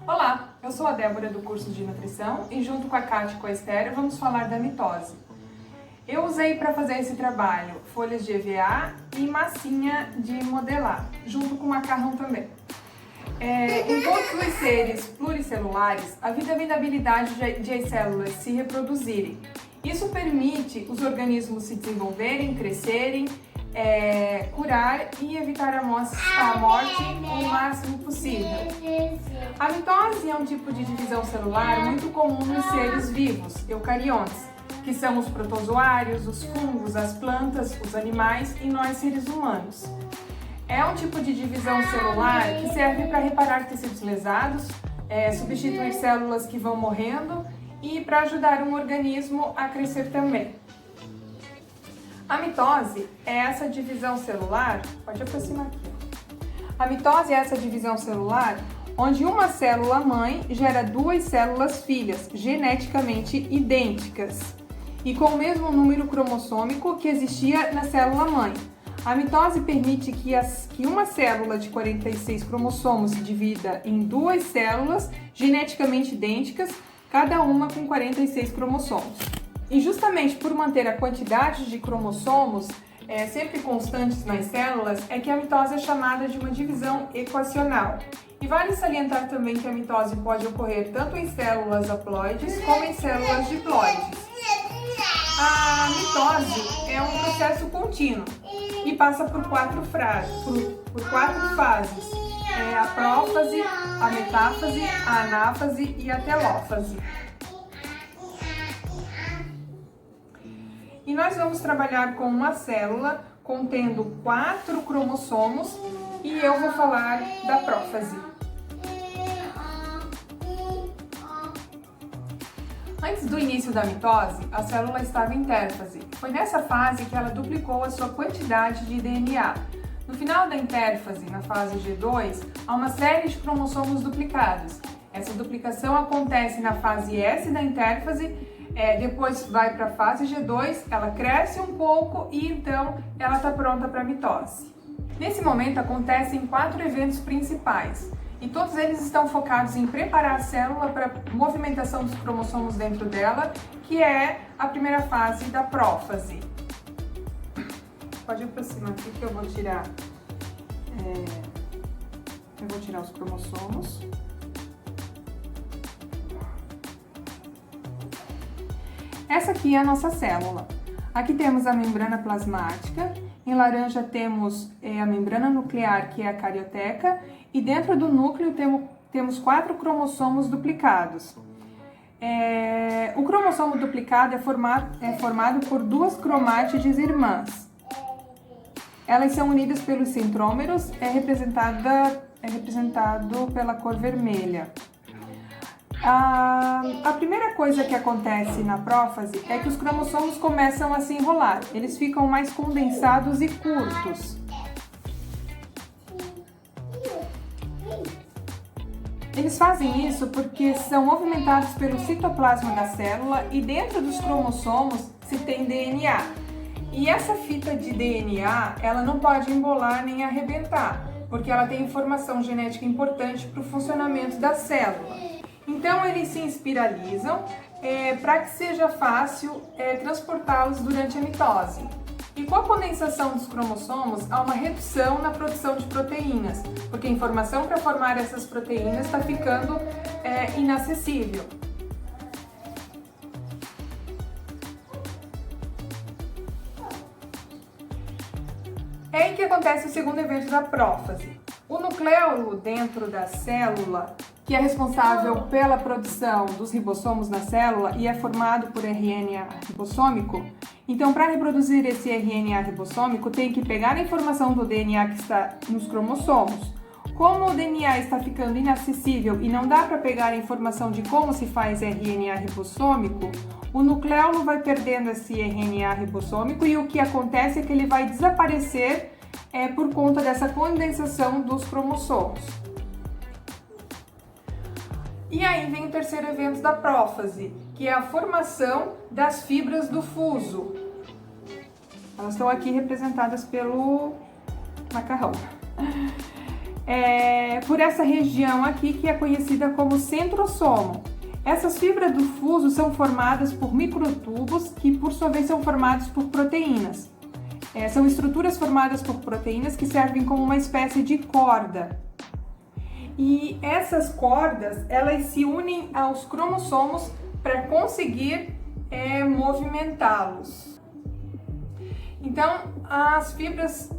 Olá, eu sou a Débora do curso de nutrição e junto com a Kátia e com a Esther vamos falar da mitose. Eu usei para fazer esse trabalho folhas de EVA e massinha de modelar, junto com macarrão também. Em todos os seres pluricelulares, a vida vem da habilidade de as células se reproduzirem. Isso permite os organismos se desenvolverem, crescerem, curar e evitar a morte o máximo possível. A mitose é um tipo de divisão celular muito comum nos seres vivos, eucariontes, que são os protozoários, os fungos, as plantas, os animais e nós seres humanos. É um tipo de divisão celular que serve para reparar tecidos lesados, substituir células que vão morrendo e para ajudar um organismo a crescer também. A mitose é essa divisão celular, pode aproximar aqui. A mitose é essa divisão celular onde uma célula mãe gera duas células filhas geneticamente idênticas e com o mesmo número cromossômico que existia na célula mãe. A mitose permite que uma célula de 46 cromossomos se divida em duas células geneticamente idênticas, cada uma com 46 cromossomos. E justamente por manter a quantidade de cromossomos sempre constantes nas células, é que a mitose é chamada de uma divisão equacional. E vale salientar também que a mitose pode ocorrer tanto em células haploides como em células diploides. A mitose é um processo contínuo e passa por quatro fases. A prófase, a metáfase, a anáfase e a telófase. E nós vamos trabalhar com uma célula contendo 4 cromossomos e eu vou falar da prófase. Antes do início da mitose, a célula estava em intérfase. Foi nessa fase que ela duplicou a sua quantidade de DNA. No final da intérfase, na fase G2, há uma série de cromossomos duplicados. Essa duplicação acontece na fase S da intérfase, depois vai para a fase G2, ela cresce um pouco e então ela está pronta para a mitose. Nesse momento acontecem 4 eventos principais e todos eles estão focados em preparar a célula para a movimentação dos cromossomos dentro dela, que é a primeira fase da prófase. Pode aproximar aqui que eu vou tirar os cromossomos. Essa aqui é a nossa célula. Aqui temos a membrana plasmática, em laranja temos a membrana nuclear, que é a carioteca, e dentro do núcleo temos 4 cromossomos duplicados. O cromossomo duplicado é formado por 2 cromátides irmãs. Elas são unidas pelos centrômeros, é representado pela cor vermelha. A primeira coisa que acontece na prófase é que os cromossomos começam a se enrolar, eles ficam mais condensados e curtos. Eles fazem isso porque são movimentados pelo citoplasma da célula e dentro dos cromossomos se tem DNA. E essa fita de DNA, ela não pode embolar nem arrebentar, porque ela tem informação genética importante para o funcionamento da célula. Então, eles se espiralizam para que seja fácil transportá-los durante a mitose. E com a condensação dos cromossomos, há uma redução na produção de proteínas, porque a informação para formar essas proteínas está ficando inacessível. É aí que acontece o segundo evento da prófase. O nucleolo dentro da célula, que é responsável pela produção dos ribossomos na célula e é formado por RNA ribossômico. Então, para reproduzir esse RNA ribossômico, tem que pegar a informação do DNA que está nos cromossomos. Como o DNA está ficando inacessível e não dá para pegar a informação de como se faz RNA ribossômico, o nucleolo vai perdendo esse RNA ribossômico e o que acontece é que ele vai desaparecer por conta dessa condensação dos cromossomos. E aí vem o terceiro evento da prófase, que é a formação das fibras do fuso. Elas estão aqui representadas pelo macarrão. por essa região aqui que é conhecida como centrosomo. Essas fibras do fuso são formadas por microtubos que, por sua vez, são formados por proteínas. São estruturas formadas por proteínas que servem como uma espécie de corda. E essas cordas, elas se unem aos cromossomos para conseguir movimentá-los. Então, as fibras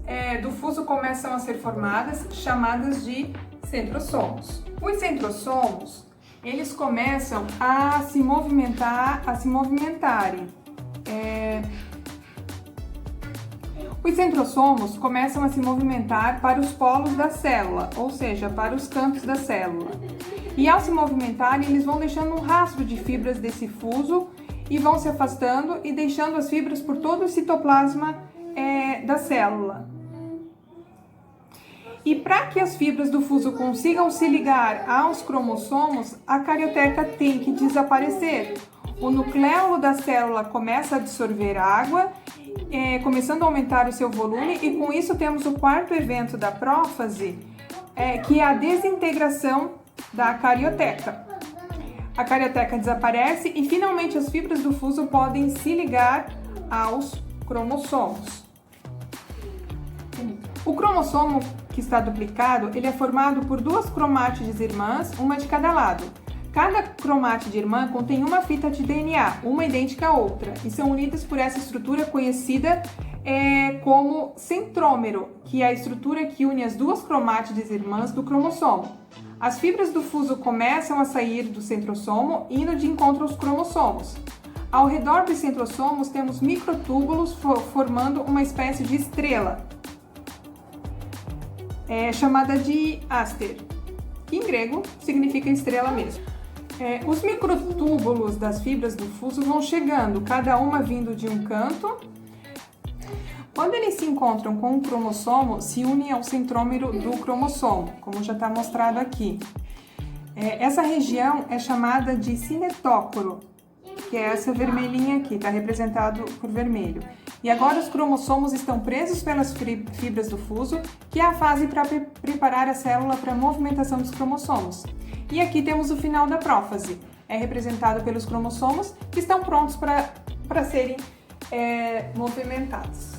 do fuso começam a ser formadas, chamadas de centrosomos. Os centrosomos, eles começam a se movimentarem. Os centrosomos começam a se movimentar para os polos da célula, ou seja, para os cantos da célula. E ao se movimentarem, eles vão deixando um rastro de fibras desse fuso e vão se afastando e deixando as fibras por todo o citoplasma da célula. E para que as fibras do fuso consigam se ligar aos cromossomos, a carioteca tem que desaparecer. O nucleolo da célula começa a absorver água, começando a aumentar o seu volume, e com isso temos o quarto evento da prófase, que é a desintegração da carioteca. A carioteca desaparece e finalmente as fibras do fuso podem se ligar aos cromossomos. O cromossomo que está duplicado, ele é formado por duas cromátides irmãs, uma de cada lado. Cada cromátide irmã contém uma fita de DNA, uma idêntica à outra, e são unidas por essa estrutura conhecida como centrômero, que é a estrutura que une as duas cromátides irmãs do cromossomo. As fibras do fuso começam a sair do centrosomo, indo de encontro aos cromossomos. Ao redor dos centrosomos temos microtúbulos formando uma espécie de estrela, chamada de áster, que em grego significa estrela mesmo. Os microtúbulos das fibras do fuso vão chegando, cada uma vindo de um canto. Quando eles se encontram com o cromossomo, se unem ao centrômero do cromossomo, como já está mostrado aqui. Essa região é chamada de cinetócoro, que é essa vermelhinha aqui, está representado por vermelho. E agora os cromossomos estão presos pelas fibras do fuso, que é a fase para preparar a célula para a movimentação dos cromossomos. E aqui temos o final da prófase, é representado pelos cromossomos que estão prontos para serem movimentados.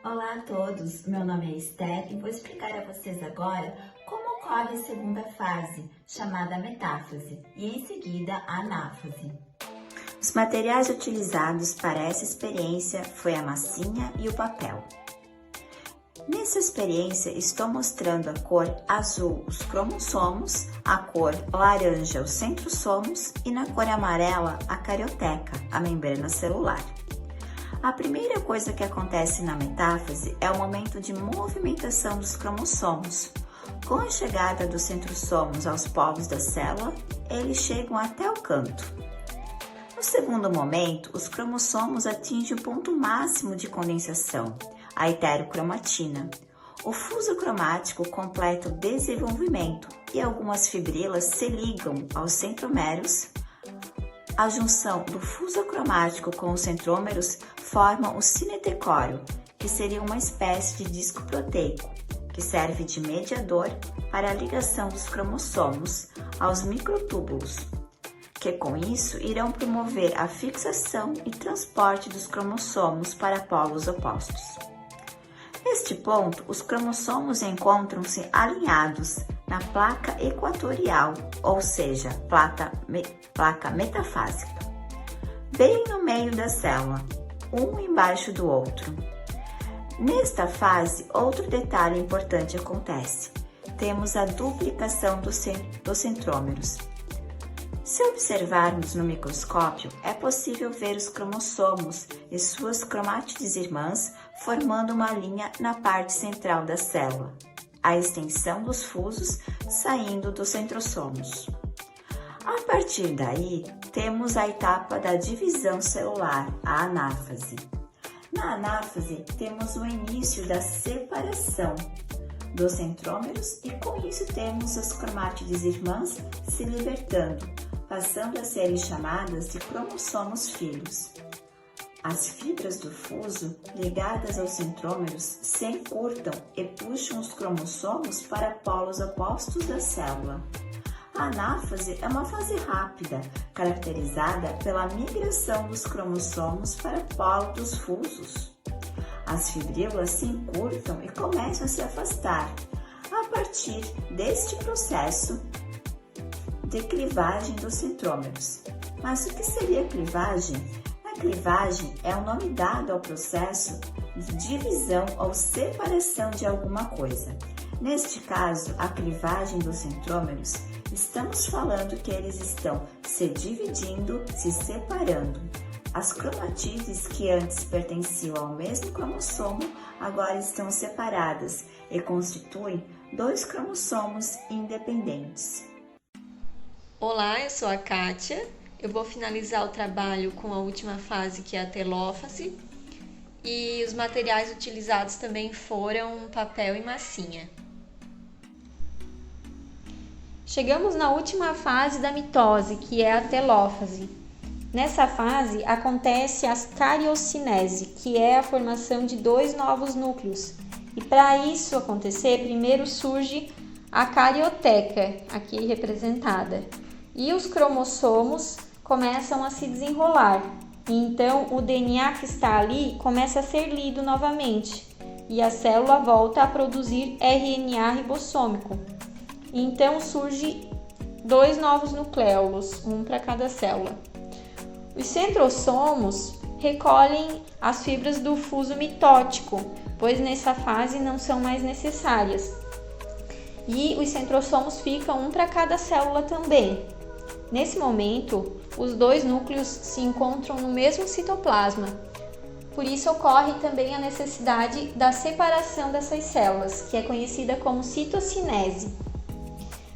Olá a todos, meu nome é Esther e vou explicar a vocês agora como ocorre a segunda fase, chamada metáfase, e em seguida a anáfase. Os materiais utilizados para essa experiência foi a massinha e o papel. Nessa experiência estou mostrando a cor azul os cromossomos, a cor laranja os centrosomos e na cor amarela a carioteca, a membrana celular. A primeira coisa que acontece na metáfase é o momento de movimentação dos cromossomos. Com a chegada dos centrosomos aos polos da célula, eles chegam até o canto. No segundo momento, os cromossomos atingem o ponto máximo de condensação, a heterocromatina. O fuso cromático completa o desenvolvimento e algumas fibrilas se ligam aos centrômeros. A junção do fuso cromático com os centrômeros forma o cinetecório, que seria uma espécie de disco proteico, que serve de mediador para a ligação dos cromossomos aos microtúbulos, que com isso irão promover a fixação e transporte dos cromossomos para polos opostos. Neste ponto, os cromossomos encontram-se alinhados na placa equatorial, ou seja, placa metafásica, bem no meio da célula, um embaixo do outro. Nesta fase, outro detalhe importante acontece. Temos a duplicação dos centrômeros. Se observarmos no microscópio, é possível ver os cromossomos e suas cromátides irmãs formando uma linha na parte central da célula, a extensão dos fusos saindo dos centrosomos. A partir daí, temos a etapa da divisão celular, a anáfase. Na anáfase, temos o início da separação dos centrômeros e com isso temos as cromátides irmãs se libertando, passando a serem chamadas de cromossomos filhos. As fibras do fuso, ligadas aos centrômeros, se encurtam e puxam os cromossomos para polos opostos da célula. A anáfase é uma fase rápida, caracterizada pela migração dos cromossomos para o polo dos fusos. As fibríolas se encurtam e começam a se afastar. A partir deste processo de clivagem dos centrômeros. Mas o que seria a clivagem? A clivagem é o nome dado ao processo de divisão ou separação de alguma coisa. Neste caso, a clivagem dos centrômeros, estamos falando que eles estão se dividindo, se separando. As cromatídes que antes pertenciam ao mesmo cromossomo agora estão separadas e constituem 2 cromossomos independentes. Olá, eu sou a Kátia. Eu vou finalizar o trabalho com a última fase, que é a telófase. E os materiais utilizados também foram papel e massinha. Chegamos na última fase da mitose, que é a telófase. Nessa fase acontece a cariocinese, que é a formação de 2 novos núcleos. E para isso acontecer, primeiro surge a carioteca, aqui representada. E os cromossomos começam a se desenrolar. E então o DNA que está ali começa a ser lido novamente. E a célula volta a produzir RNA ribossômico. E então surge 2 novos nucleolos, um para cada célula. Os centrossomos recolhem as fibras do fuso mitótico, pois nessa fase não são mais necessárias. E os centrossomos ficam um para cada célula também. Nesse momento, os 2 núcleos se encontram no mesmo citoplasma. Por isso ocorre também a necessidade da separação dessas células, que é conhecida como citocinese.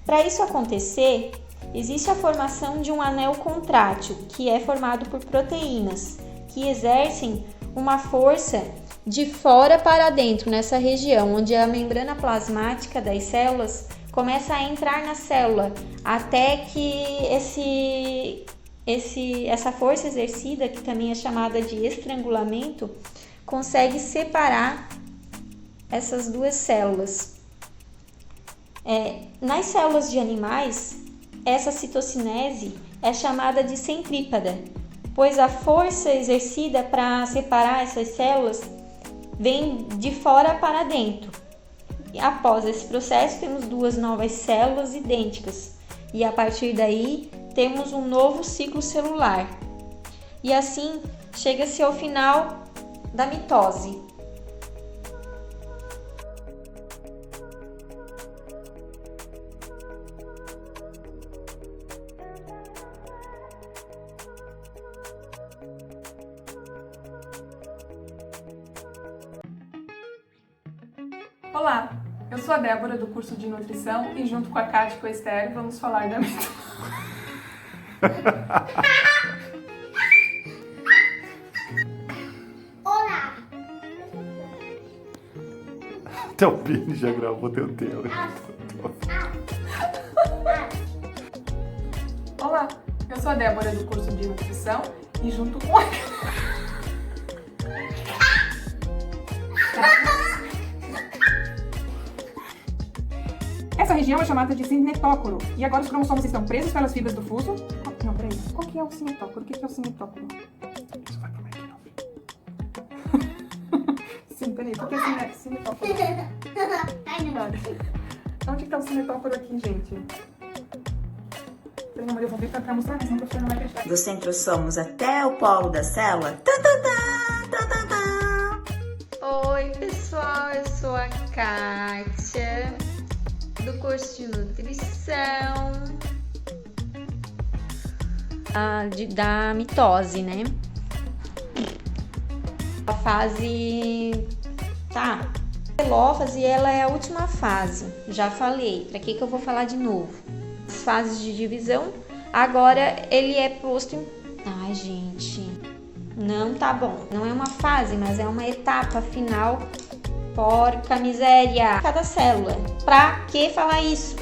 Para isso acontecer, existe a formação de um anel contrátil, que é formado por proteínas, que exercem uma força de fora para dentro, nessa região, onde a membrana plasmática das células começa a entrar na célula, até que essa força exercida, que também é chamada de estrangulamento, consegue separar essas 2 células. Nas células de animais, essa citocinese é chamada de centrípeda, pois a força exercida para separar essas células vem de fora para dentro. E após esse processo, temos 2 novas células idênticas e a partir daí temos um novo ciclo celular. E assim chega-se ao final da mitose. Olá, eu sou a Débora do curso de nutrição e junto com a Kátia e com a Esther vamos falar da mitose. Olá! Até o Pini já gravou teu teu. Olá, eu sou a Débora do curso de nutrição e junto com a... Essa região é chamada de cinetócoro. E agora os cromossomos estão presos pelas fibras do fuso. Não, peraí. Qual que é o cinetócoro? O que é o cinetócoro? Isso vai pro meio. Sim, peraí. O que é cinetócoro? Onde que tá o cinetócoro aqui, gente? Peraí, amor, eu vou ver pra mostrar, mas senão o professor não vai acreditar. Dos centrossomos até o polo da célula. Oi, pessoal, eu sou a Kátia, do curso de nutrição da mitose, né? A fase... A telófase, ela é a última fase, já falei. Pra que eu vou falar de novo? As fases de divisão, agora ele é posto em... Ai, gente, não tá bom. Não é uma fase, mas é uma etapa final. Porca miséria! Cada célula. Pra que falar isso?